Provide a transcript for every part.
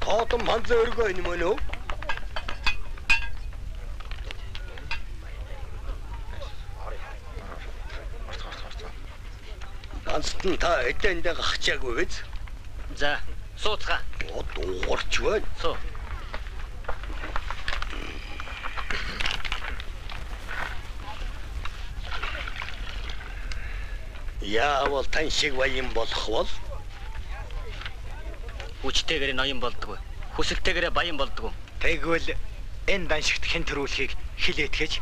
тоодон манзан өргөө юм өнөө. Ганцхан та эдэндээ гахчаагүй биз? За, сууцгаа. Дуугарч байна. Суу. Яавал тань шиг баян болох бол? Хүчтэйгээр ноён болдгоо. Хүсэлтэйгээр баян болдгоо. Тэгвэл энэ даншигт хэн төрүүлэхийг хилээд гэж.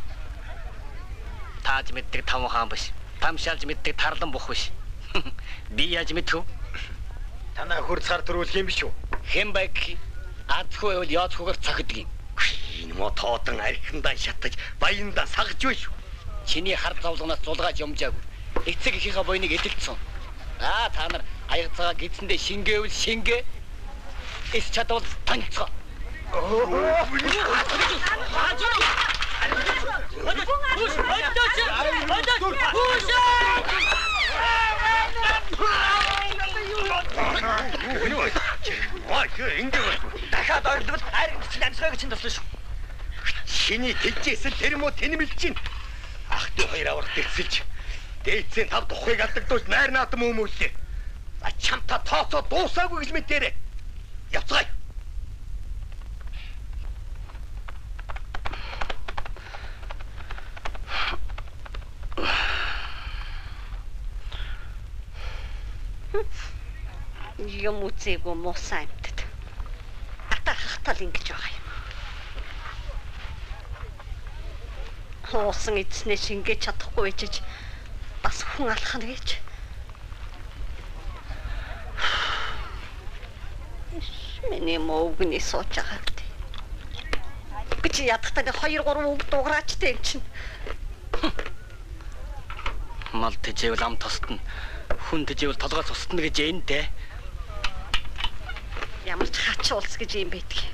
Тааж мэддэг таван хаан биш. Тамшаалж мэддэг тарлан бох биш. Би яаж мэдв? Танаа хурцгаар төрүүлэх юм биш үү? Хэн байг? Адгүй бол яодхгүйгээр цохидөг юм. Энэ мо тоодон архиндаа шатаж баяндаа сагж биш. Чиний хар зовлоноос зулгааж юмжаагүй. Эцэг ихийнхээ буйныг эдэлцсэн. Та нар аяг цагаа гидсэндээ шингээвэл шингээ. Эс чадвал таньцгаа. Дахиад ойрлбол хайрын чинь амьсгайг чинь тослоо шүү. Чиний тэжээсэл тэр мо тэнэмэлж чинь. Ах トゥ хоёр аврах тэгсэлж. Дээдсийн тав тухыг алдагдуулж найр наадам өмүүллээ. За чамта тооцоо дуусаагүй гэж мэдээрэй. Явцгаая. Юм үзээгүй муусан амтд. Ата хахтал ингэж байгаа юм. Хоосон эцнээ шингээж чадахгүй байж бас хүн алхах нь гэж. Миний мөвгний сууж байгаа гэдэг. Би чи ядахтаа 2-3 үг дуграачтай юм чинь. Мал тэжээвэл ам тосдно. Хүн тэжээвэл толгой цусдна гэж энэ дээ. Ямар ч хач уулс гэж юм байдгийг.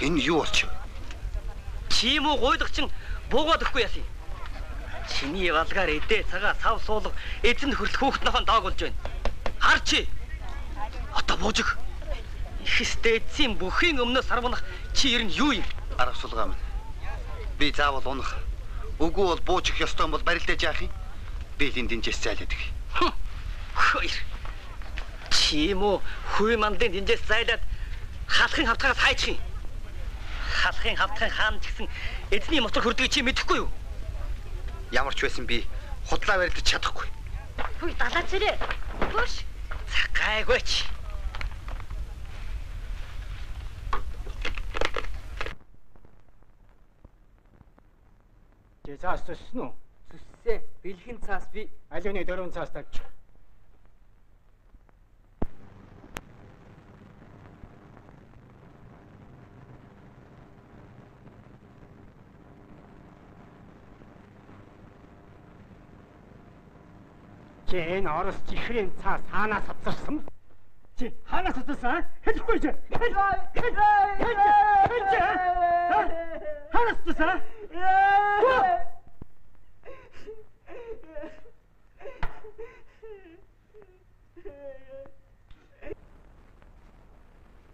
Энэ юу болчих вэ? Чи юм уу гуйлагчин буугаад өгөхгүй яасан. Чиний валгаар эдээ цагаа сав суулга эзэн хөрлөх хүүхэд нохоо доог болж байна. Хар чи. Одоо буужиг. Ихстэй эзэн бүхийн өмнөөс сарвнах чи ер нь юу юм? Арга сулгаа минь. Би заавал унах. Үгүй бол буучих ёстой юм бол барилдаж яах юм? Би л энэ динжээс зайлаад өгье. Хоёр. Чи юм уу хүй мандын динжээс зайлаад халахын хавтгаас хайчих юм. Халахын хавтгын хаан ч гэсэн эзний мотор хөрдгийг чи мэдэхгүй юу? Ямар ч байсан би худлаа барилдаж чадахгүй. Хүй далаа зэрэг. Хөөш. Гайгүйч. Цаас өснө үү? Сүссээ. Бэлхэн цаас би алионы 4 цаас тавьчих. Чи энэ орос чихрийн цаас хаанаас авцарсан? Чи хаанаас авцарсан? Хэлэхгүй чи. Хаанаас авцарсан?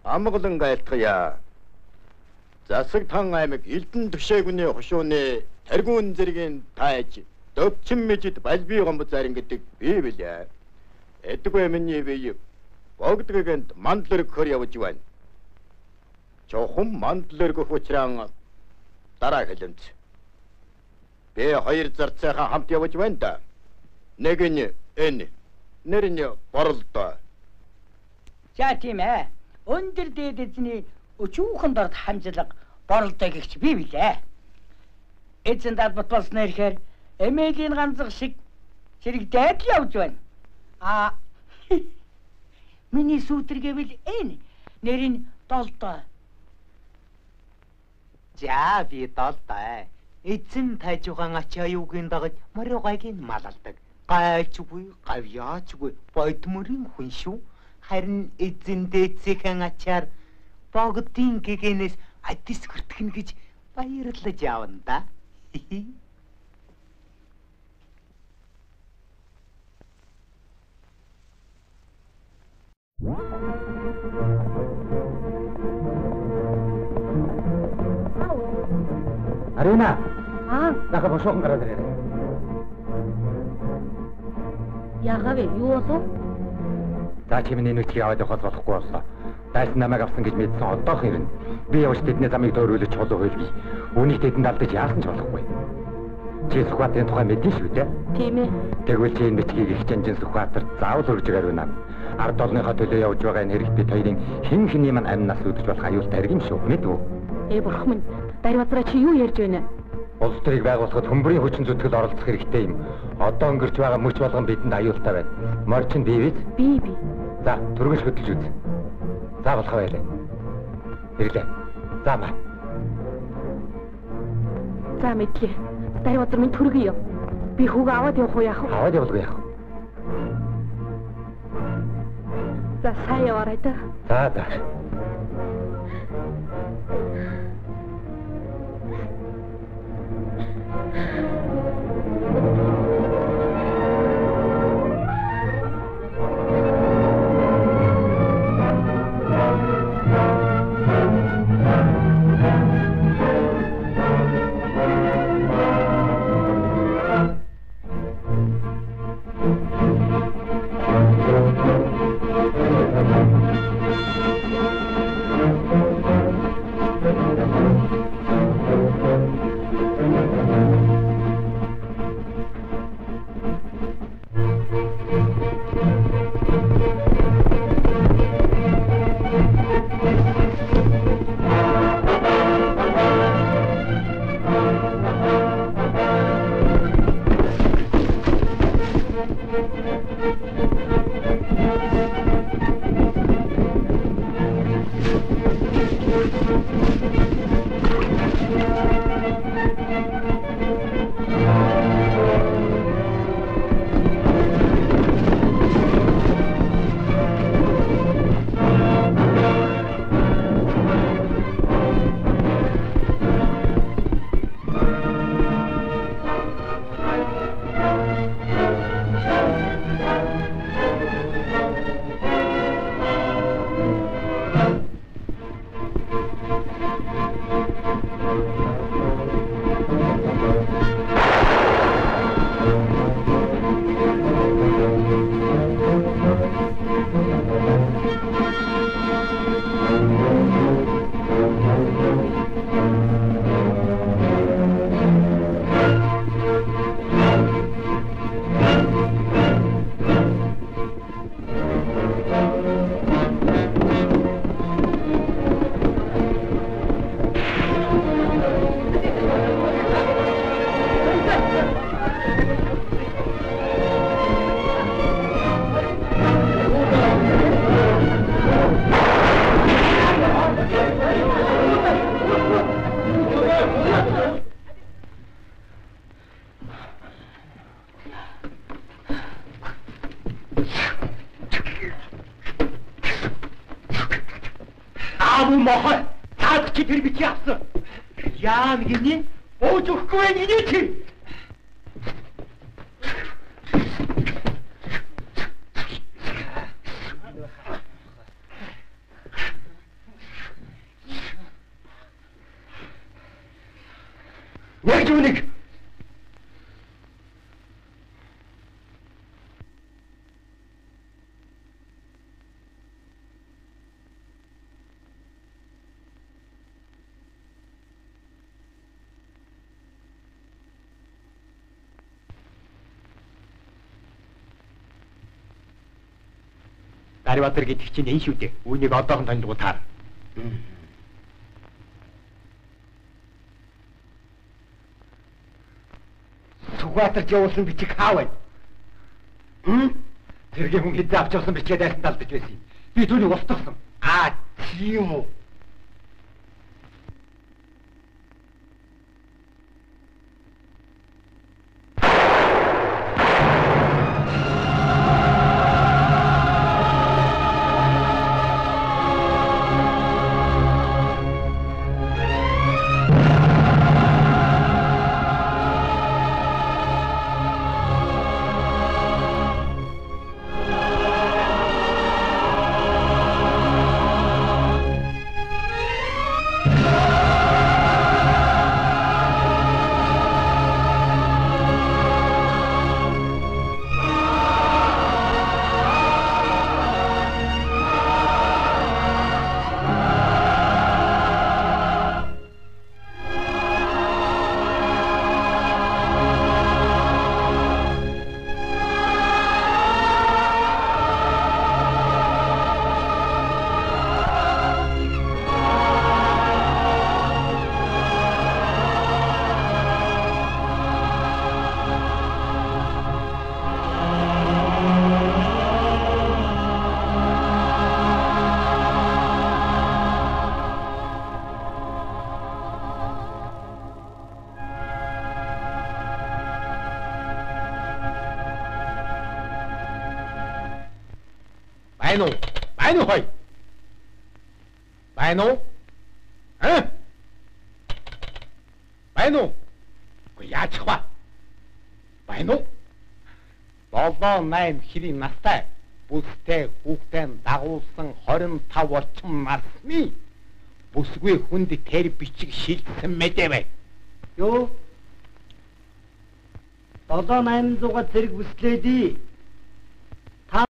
Амгалан гайлтгая. Засаг тан аймаг Элдэн төвшөөгүний хушууны таргуун зэргийн тааж өвчин мэжид балби гомбозарын гэдэг бий билээ. Эдгүй миний бие богдгэгэнд мандлэр хөр явж байна. Чохон мандлэр гөх учраас дараа хэлэнц. Би хоёр зарцаахан хамт явж байна да. Нэг нь энэ нэр нь боролдоо. За тийм ээ. Өндөр дээд эзний өчүүхэн дорд хамжлаг боролдоо гихч бий билээ. Эзэн далбат болсноо ихээр эмээлийн ганцх шиг сэрэгдээд л явж байна. Миний сүүдэр гэвэл энэ нэр нь долдоо. За би долдоо. Эзэн тайжуугаан ачаа юугийн дагаж мариугайг нь малалдаг. Гайчгүй, гавьяачгүй, бодмөрийн хүн шүү. Харин эзэн дээдсийн ачаар богдын гэгэнээс адис хүртгэн гэж баярлаж явна да. Арина. Нага бошон гараад ирээ. Яагаад юу болов? За чимний нүчгийг аваад явах болохгүй боллоо. Дайсан намайг авсан гэж мэдсэн одоох ирнэ. Би явж тэдний замыг дөөрүүлж чулуу хөлгий. Үүнийг тэдэнд алдаж яасан ч болохгүй. Чи Сүхбаатарын тухай мэдэн шүү дээ. Тийм ээ. Тэгвэл чи энэ бичгийг их жанжин Сүхбаатарт заавал өргөж гарвна. Ард олныхоо төлөө явж байгаа энэ хэрэг бид хоёрын хэн хэний маань амнаас үүдэж болох аюултай хэрэг юм шүү. Мэдв? Бурхан минь, Дарбазраа чи юу ярьж байна? Улс төрийг байгуулахад хөмбөрийн хүчин зүтгэл оролцох хэрэгтэй юм. Одоо өнгөрч байгаа мөч болгон бидэнд аюултай байна. Морч нь бий биз? Би. За, түргэж хөдөлж үз. За болох байлаа. Ирлээ. За маа. За мэдлээ. Дарбазар минь түргий яв. Би хүүгээ аваад явах уу яах вэ? Аваад явуулгүй яах вэ? За сайн яваарай да. За. Mohon, saat kita berbicara. Yang begini, ojo kau ini sih. Yang unik. Дарбазар гэдэг чинь энэ шүү дээ. Үүнийг одоохон танд утаар. Сүхбаатарт явуулсан бичиг хаа вэ? Тэргийн хүн хэд авч явсан бичгээ дайсан талдаж байсан. Би түүнийг устгасан. Тийм үү? Байна уу? Байна уу хой? Байна уу? Байна уу? Гэхдээ яачих вэ? Байна уу? 7-8 хэрийн настай бүстэй хүүхдээ дагуулсан 25 орчим насны бүсгүй хүнд тэр бичиг шилжсэн мэдээ бай. Юу? 7-800-га зэрэг бүслээдий.